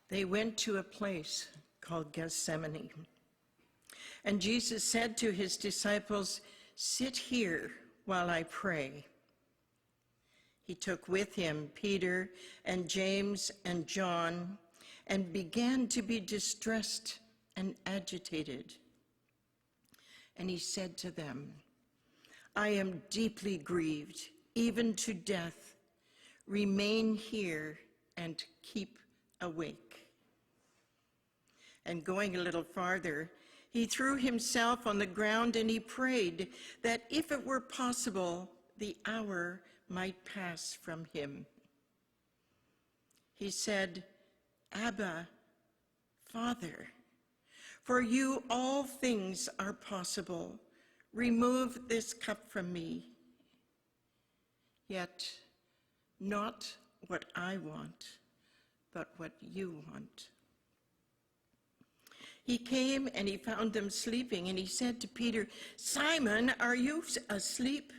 They went to a place called Gethsemane. And Jesus said to his disciples, "Sit here while I pray." He took with him Peter and James and John and began to be distressed and agitated. And he said to them, "I am deeply grieved, even to death. Remain here and keep awake." And going a little farther, he threw himself on the ground and he prayed that if it were possible, the hour might pass from him. He said, "Abba, Father, for you all things are possible. Remove this cup from me. Yet not what I want, but what you want." He came and he found them sleeping, and he said to Peter, "Simon, are you asleep?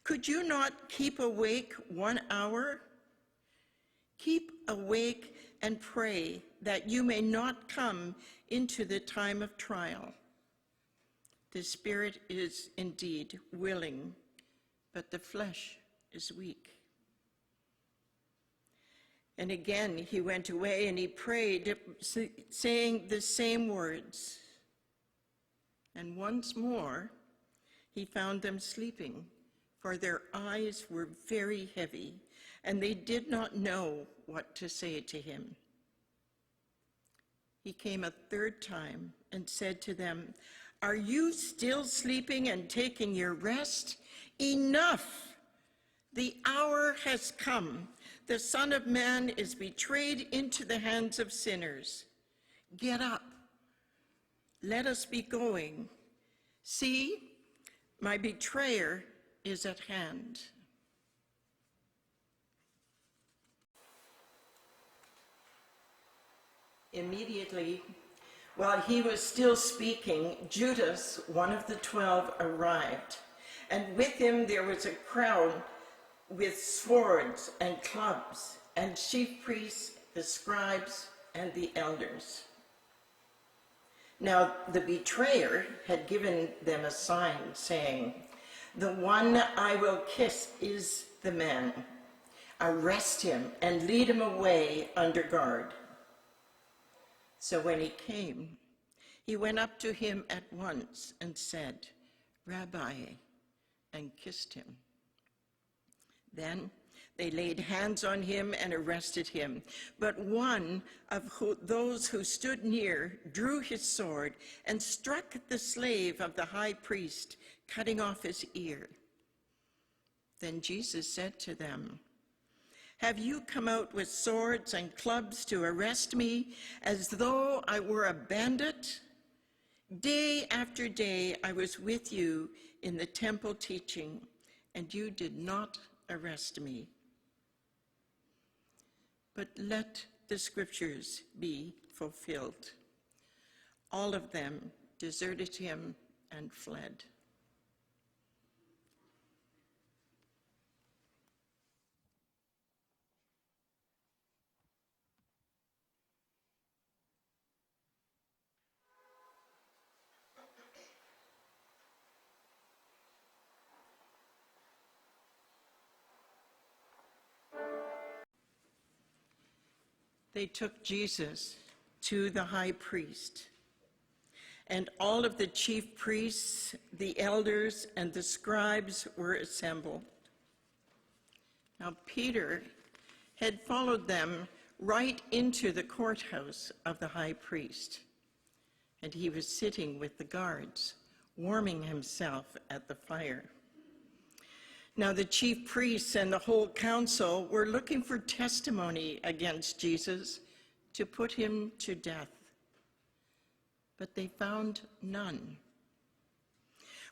Could you not keep awake 1 hour? Keep awake and pray that you may not come into the time of trial. The spirit is indeed willing, but the flesh is weak." And again he went away and he prayed, saying the same words. And once more he found them sleeping, for their eyes were very heavy, and they did not know what to say to him. He came a third time and said to them, "Are you still sleeping and taking your rest? Enough! The hour has come. The Son of Man is betrayed into the hands of sinners. Get up. Let us be going. See, my betrayer is at hand." Immediately, while he was still speaking, Judas, one of the 12, arrived, and with him there was a crowd with swords and clubs, and chief priests, the scribes, and the elders. Now the betrayer had given them a sign, saying, "The one I will kiss is the man. Arrest him and lead him away under guard." So when he came, he went up to him at once and said, "Rabbi," and kissed him. Then they laid hands on him and arrested him. But one of those who stood near drew his sword and struck the slave of the high priest, cutting off his ear. Then Jesus said to them, "Have you come out with swords and clubs to arrest me as though I were a bandit? Day after day I was with you in the temple teaching, and you did not arrest me. But let the scriptures be fulfilled." All of them deserted him and fled. They took Jesus to the high priest, and all of the chief priests, the elders, and the scribes were assembled. Now Peter had followed them right into the courthouse of the high priest, and he was sitting with the guards, warming himself at the fire. Now the chief priests and the whole council were looking for testimony against Jesus to put him to death, but they found none.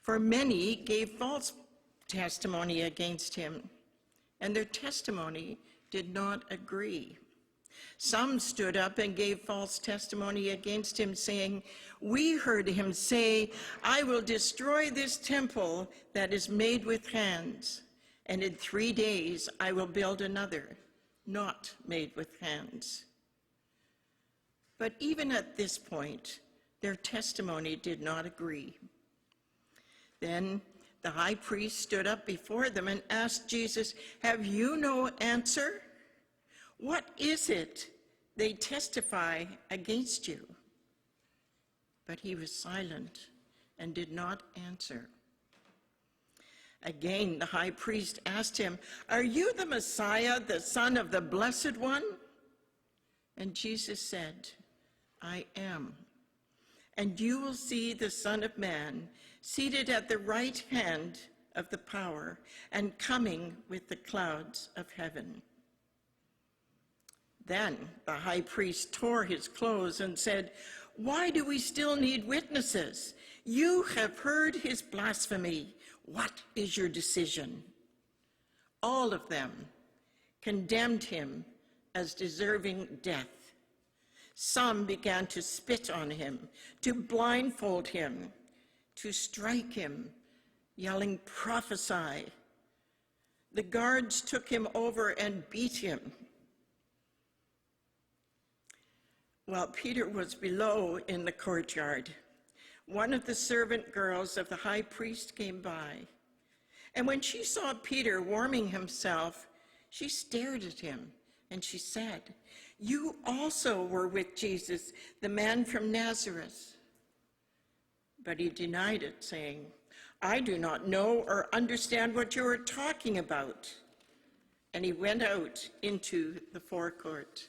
For many gave false testimony against him, and their testimony did not agree. Some stood up and gave false testimony against him, saying, "We heard him say, 'I will destroy this temple that is made with hands, and in 3 days I will build another, not made with hands.' But even at this point, their testimony did not agree. Then the high priest stood up before them and asked Jesus, "Have you no answer? What is it they testify against you?" But he was silent and did not answer. Again, the high priest asked him, "Are you the Messiah, the Son of the Blessed One?" And Jesus said, "I am. And you will see the Son of Man seated at the right hand of the power and coming with the clouds of heaven." Then the high priest tore his clothes and said, "Why do we still need witnesses? You have heard his blasphemy. What is your decision?" All of them condemned him as deserving death. Some began to spit on him, to blindfold him, to strike him, yelling, "Prophesy." The guards took him over and beat him. While Peter was below in the courtyard, one of the servant girls of the high priest came by. And when she saw Peter warming himself, she stared at him and she said, "You also were with Jesus, the man from Nazareth." But he denied it, saying, "I do not know or understand what you are talking about." And he went out into the forecourt.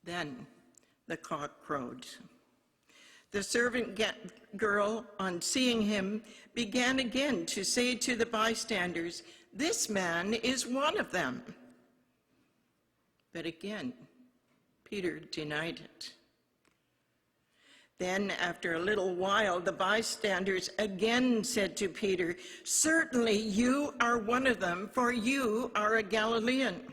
Then the cock crowed. The servant girl, on seeing him, began again to say to the bystanders, "This man is one of them." But again, Peter denied it. Then, after a little while, the bystanders again said to Peter, "Certainly you are one of them, for you are a Galilean."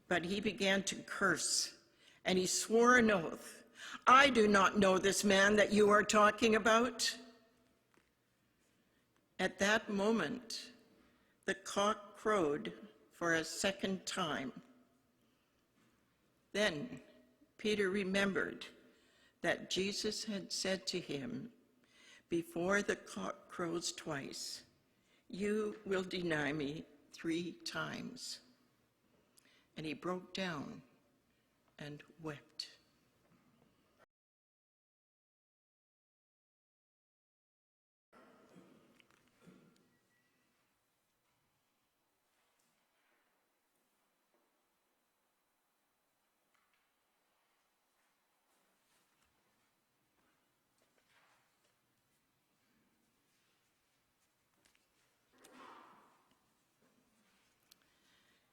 But he began to curse, and he swore an oath, "I do not know this man that you are talking about." At that moment, the cock crowed for a second time. Then Peter remembered that Jesus had said to him, "Before the cock crows twice, you will deny me 3 times." And he broke down and wept.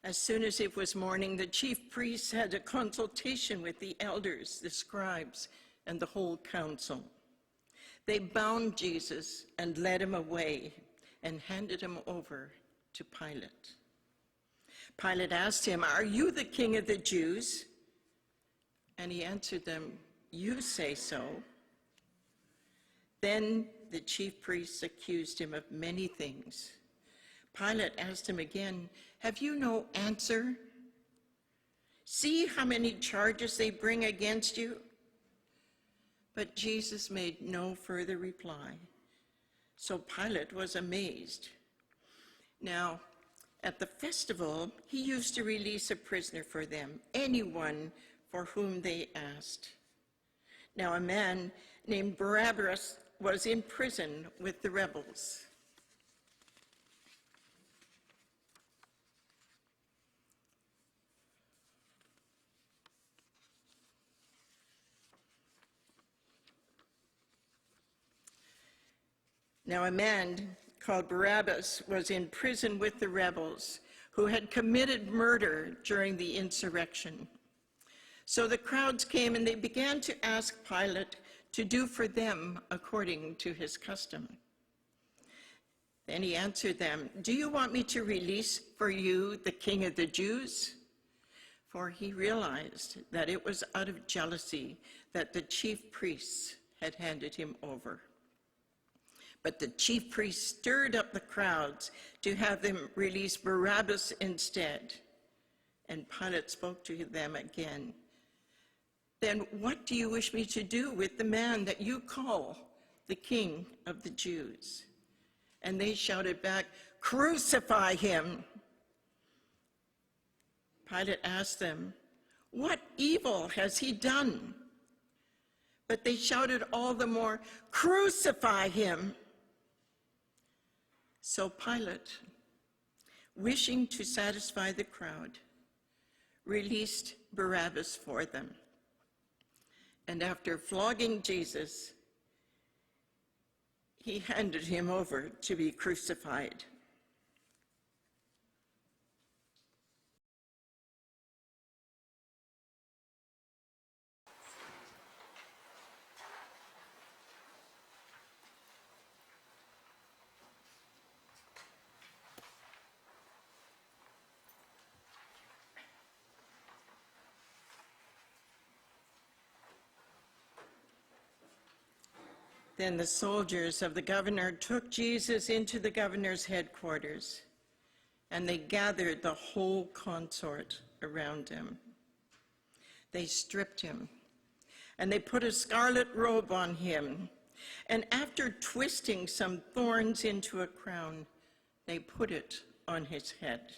As soon as it was morning, the chief priests had a consultation with the elders, the scribes, and the whole council. They bound Jesus and led him away and handed him over to Pilate. Pilate asked him, "Are you the king of the Jews?" And he answered them, "You say so." Then the chief priests accused him of many things. Pilate asked him again, "Have you no answer? See how many charges they bring against you?" But Jesus made no further reply. So Pilate was amazed. Now, at the festival, he used to release a prisoner for them, anyone for whom they asked. Now, a man named Barabbas was in prison with the rebels. Now, a man called Barabbas was in prison with the rebels who had committed murder during the insurrection. So the crowds came and they began to ask Pilate to do for them according to his custom. Then he answered them, "Do you want me to release for you the king of the Jews?" For he realized that it was out of jealousy that the chief priests had handed him over. But the chief priests stirred up the crowds to have them release Barabbas instead. And Pilate spoke to them again. "Then what do you wish me to do with the man that you call the King of the Jews?" And they shouted back, "Crucify him!" Pilate asked them, "What evil has he done?" But they shouted all the more, "Crucify him!" So Pilate, wishing to satisfy the crowd, released Barabbas for them. And after flogging Jesus, he handed him over to be crucified. Then the soldiers of the governor took Jesus into the governor's headquarters, and they gathered the whole consort around him. They stripped him, and they put a scarlet robe on him, and after twisting some thorns into a crown, they put it on his head.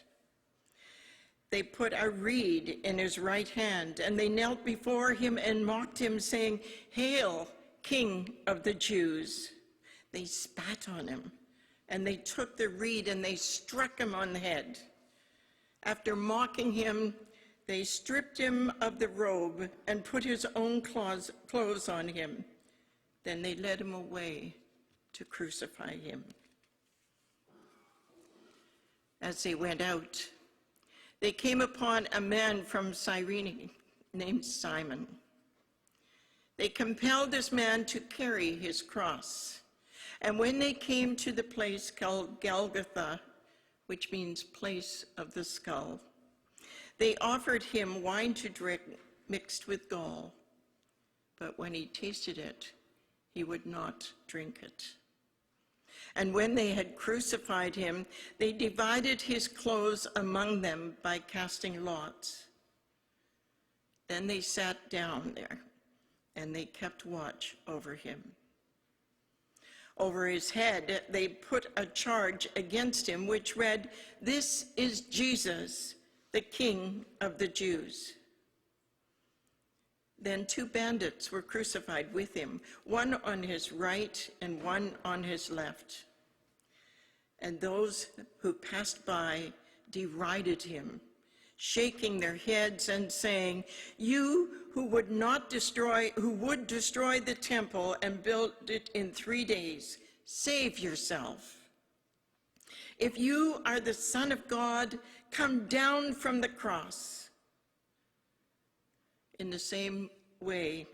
They put a reed in his right hand, and they knelt before him and mocked him, saying, "Hail, King of the Jews." They spat on him, and they took the reed and they struck him on the head. After mocking him, they stripped him of the robe and put his own clothes on him. Then they led him away to crucify him. As they went out, they came upon a man from Cyrene named Simon. They compelled this man to carry his cross. And when they came to the place called Golgotha, which means place of the skull, they offered him wine to drink mixed with gall. But when he tasted it, he would not drink it. And when they had crucified him, they divided his clothes among them by casting lots. Then they sat down there, and they kept watch over him. Over his head, they put a charge against him, which read, "This is Jesus, the King of the Jews." Then 2 bandits were crucified with him, one on his right and one on his left. And those who passed by derided him, shaking their heads and saying, "You who would destroy the temple and build it in 3 days, save yourself. If you are the Son of God, come down from the cross." In the same way,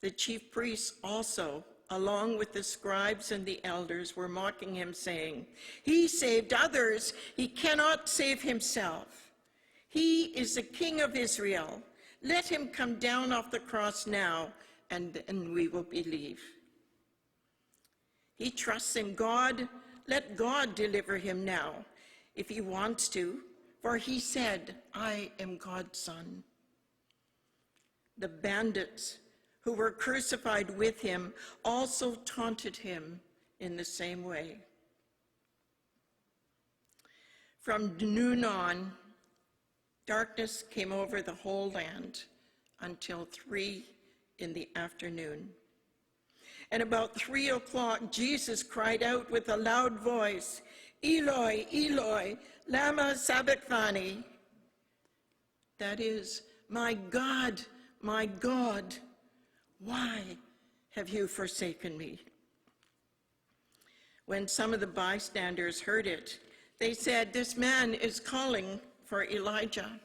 the chief priests also, along with the scribes and the elders, were mocking him, saying, "He saved others, he cannot save himself. He is the King of Israel. Let him come down off the cross now, and then we will believe. He trusts in God. Let God deliver him now, if he wants to, for he said, 'I am God's son.'" The bandits who were crucified with him also taunted him in the same way. From noon on, darkness came over the whole land until 3 in the afternoon. And about 3 o'clock, Jesus cried out with a loud voice, "Eloi, Eloi, lama sabachthani?" That is, my God, why have you forsaken me?" When some of the bystanders heard it, they said, "This man is calling for Elijah."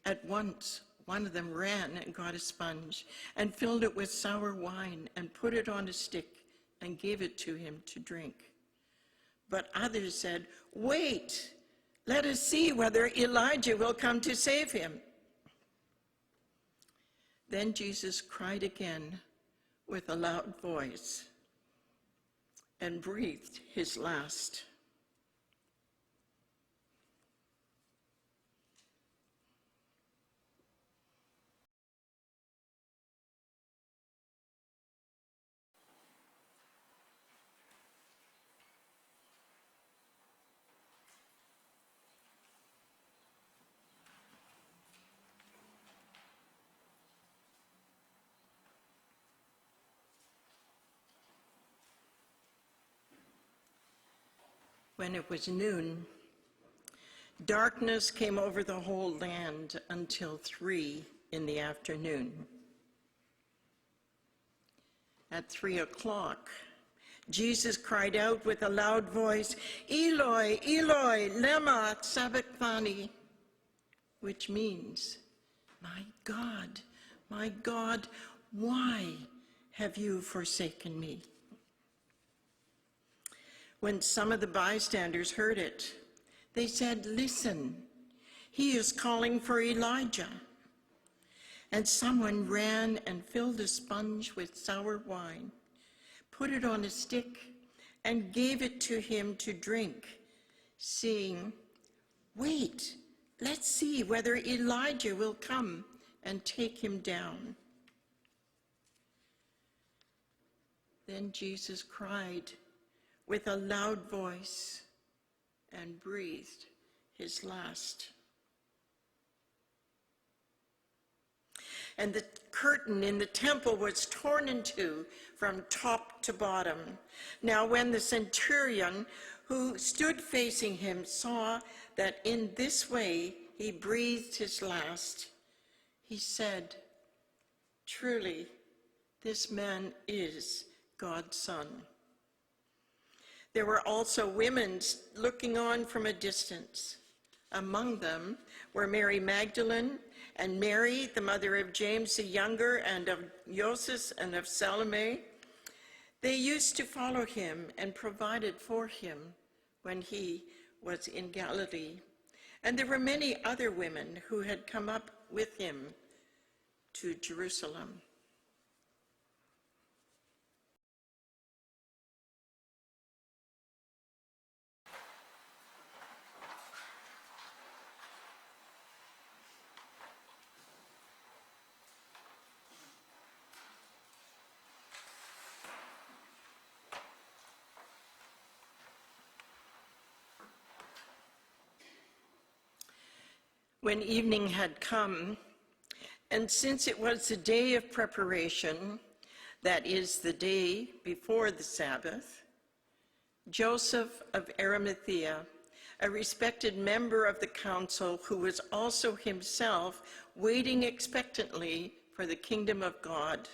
At once, one of them ran and got a sponge and filled it with sour wine and put it on a stick and gave it to him to drink. But others said, "Wait, let us see whether Elijah will come to save him." Then Jesus cried again with a loud voice and breathed his last. When it was noon, darkness came over the whole land until 3 in the afternoon. At 3 o'clock, Jesus cried out with a loud voice, "Eloi, Eloi, lema sabachthani," which means, my God, why have you forsaken me?" When some of the bystanders heard it, they said, "Listen, he is calling for Elijah." And someone ran and filled a sponge with sour wine, put it on a stick, and gave it to him to drink, saying, "Wait, let's see whether Elijah will come and take him down." Then Jesus cried with a loud voice and breathed his last. And the curtain in the temple was torn in two from top to bottom. Now when the centurion who stood facing him saw that in this way he breathed his last, he said, "Truly, this man is God's Son." There were also women looking on from a distance. Among them were Mary Magdalene and Mary, the mother of James the Younger and of Joseph and of Salome. They used to follow him and provided for him when he was in Galilee. And there were many other women who had come up with him to Jerusalem. When evening had come, and since it was the day of preparation, that is the day before the Sabbath, Joseph of Arimathea, a respected member of the council who was also himself waiting expectantly for the kingdom of God,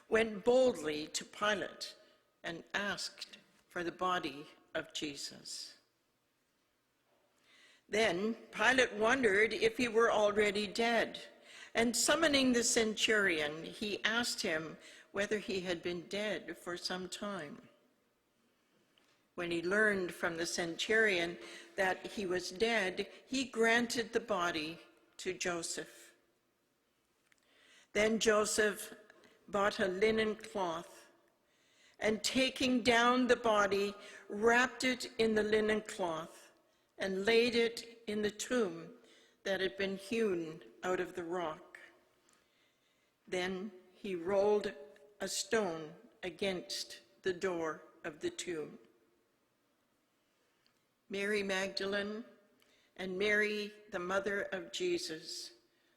went boldly to Pilate and asked for the body of Jesus. Then Pilate wondered if he were already dead, and summoning the centurion, he asked him whether he had been dead for some time. When he learned from the centurion that he was dead, he granted the body to Joseph. Then Joseph bought a linen cloth, and taking down the body, wrapped it in the linen cloth, and laid it in the tomb that had been hewn out of the rock. Then he rolled a stone against the door of the tomb. Mary Magdalene and Mary, the mother of Jesus,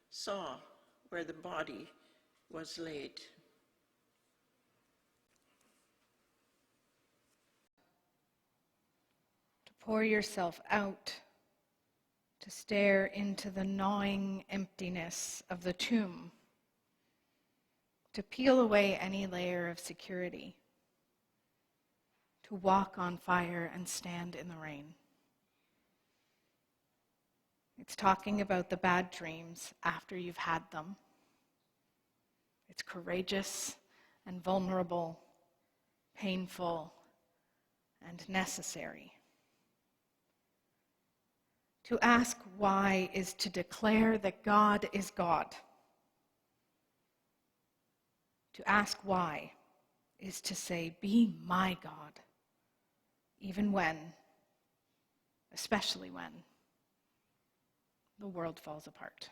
saw where the body was laid. Pour yourself out to stare into the gnawing emptiness of the tomb, to peel away any layer of security, to walk on fire and stand in the rain. It's talking about the bad dreams after you've had them. It's courageous and vulnerable, painful and necessary. To ask why is to declare that God is God. To ask why is to say, "Be my God," even when, especially when, the world falls apart.